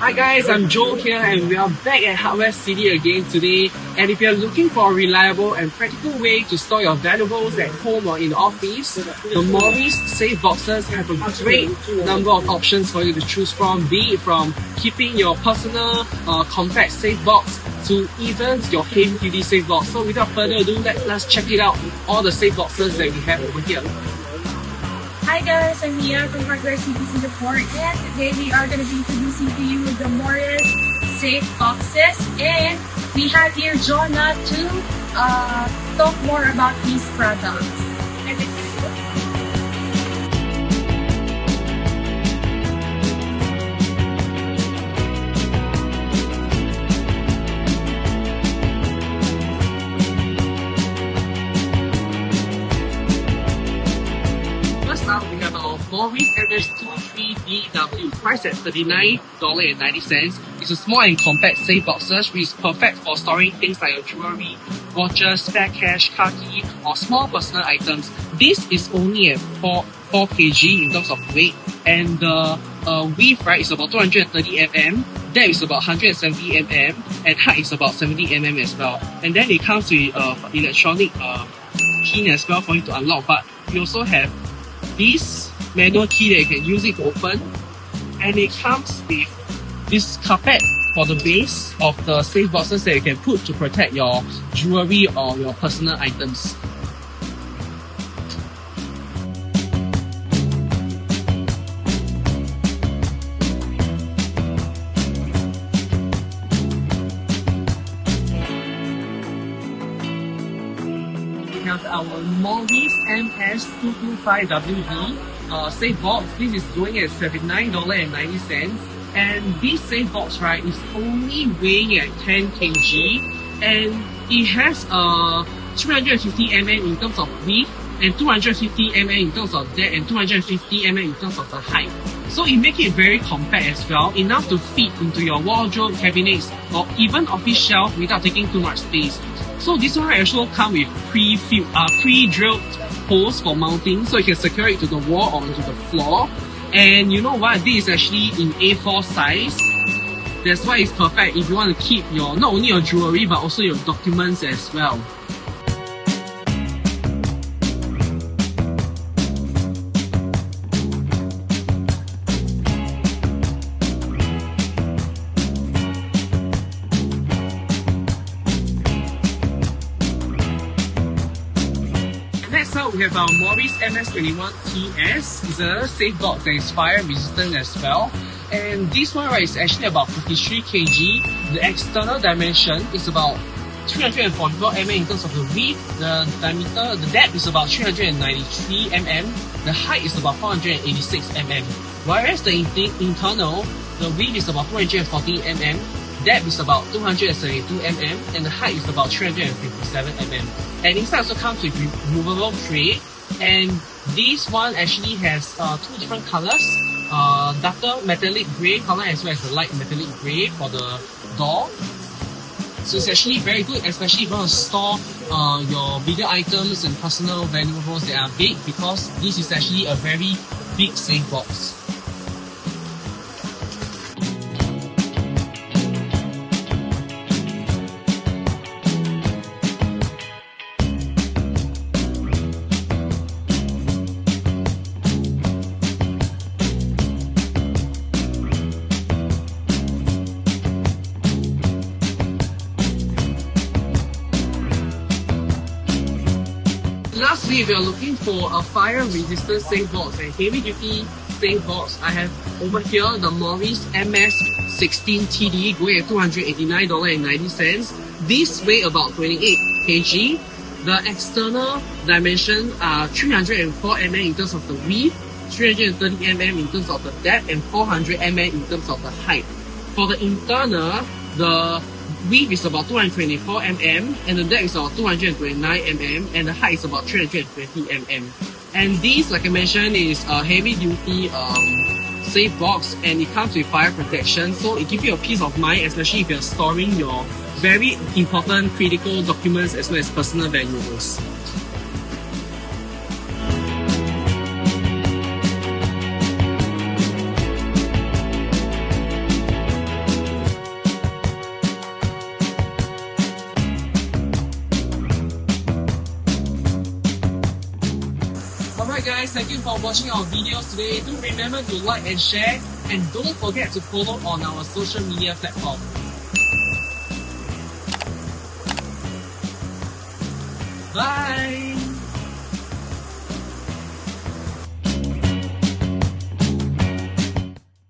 Hi guys, I'm Joel here and we are back at Hardwarecity again today. And if you're looking for a reliable and practical way to store your valuables at home or in the office, the MORRIES safe boxes have a great number of options for you to choose from, be it from keeping your personal compact safe box to even your heavy-duty safe box. So without further ado, let's check it out, all the safe boxes that we have over here. Hi guys, I'm Mia from Hardwarecity Singapore, and today we are going to be introducing to you the MORRIES safe boxes, and we have here Jonah to talk more about these products. We have our MORRIES MS23DW, priced at $39.90. It's a small and compact safe boxes which is perfect for storing things like your jewelry, watches, spare cash, car key, or small personal items. This is only at 4 kg in terms of weight, and the width is about 230 mm, depth is about 170 mm, and height is about 70 mm as well. And then it comes with electronic pin as well for you to unlock, but we also have this manual key that you can use it to open, and it comes with this carpet for the base of the safe boxes that you can put to protect your jewelry or your personal items. We have our MORRIES MS225WD safe box. This is going at $79.90, and this safe box is only weighing at 10 kg, and it has 350 mm in terms of width, and 250 mm in terms of depth, and 250 mm in terms of the height. So it makes it very compact as well, enough to fit into your wardrobe, cabinets, or even office shelf without taking too much space. So this one also comes with pre-drilled holes for mounting, so you can secure it to the wall or onto the floor. And you know what? This is actually in A4 size. That's why it's perfect if you want to keep not only your jewelry but also your documents as well. Next up, we have our MORRIES MS21TS. It's a safe box that is fire resistant as well. And this one is actually about 53 kg. The external dimension is about 344 mm in terms of the width. The diameter, the depth is about 393 mm. The height is about 486 mm. Whereas the internal, the width is about 240 mm. Depth is about 272 mm, and the height is about 357 mm. And inside also comes with removable tray, and this one actually has two different colors, darker metallic grey color as well as the light metallic grey for the door. So it's actually very good, especially if you want to store your bigger items and personal valuables that are big, because this is actually a very big safe box. Lastly, if you're looking for a fire-resistant safe box and heavy-duty safe box, I have over here the MORRIES MS16TD going at $289.90. This weighs about 28 kg. The external dimension are 304 mm in terms of the width, 330 mm in terms of the depth, and 400 mm in terms of the height. For the internal, the width is about 224 mm, and the depth is about 229 mm, and the height is about 320 mm. And this, like I mentioned, is a heavy-duty safe box, and it comes with fire protection, so it gives you a peace of mind, especially if you're storing your very important critical documents as well as personal valuables. guys, thank you for watching our videos today. Do remember to like and share, and don't forget to follow on our social media platform. Bye!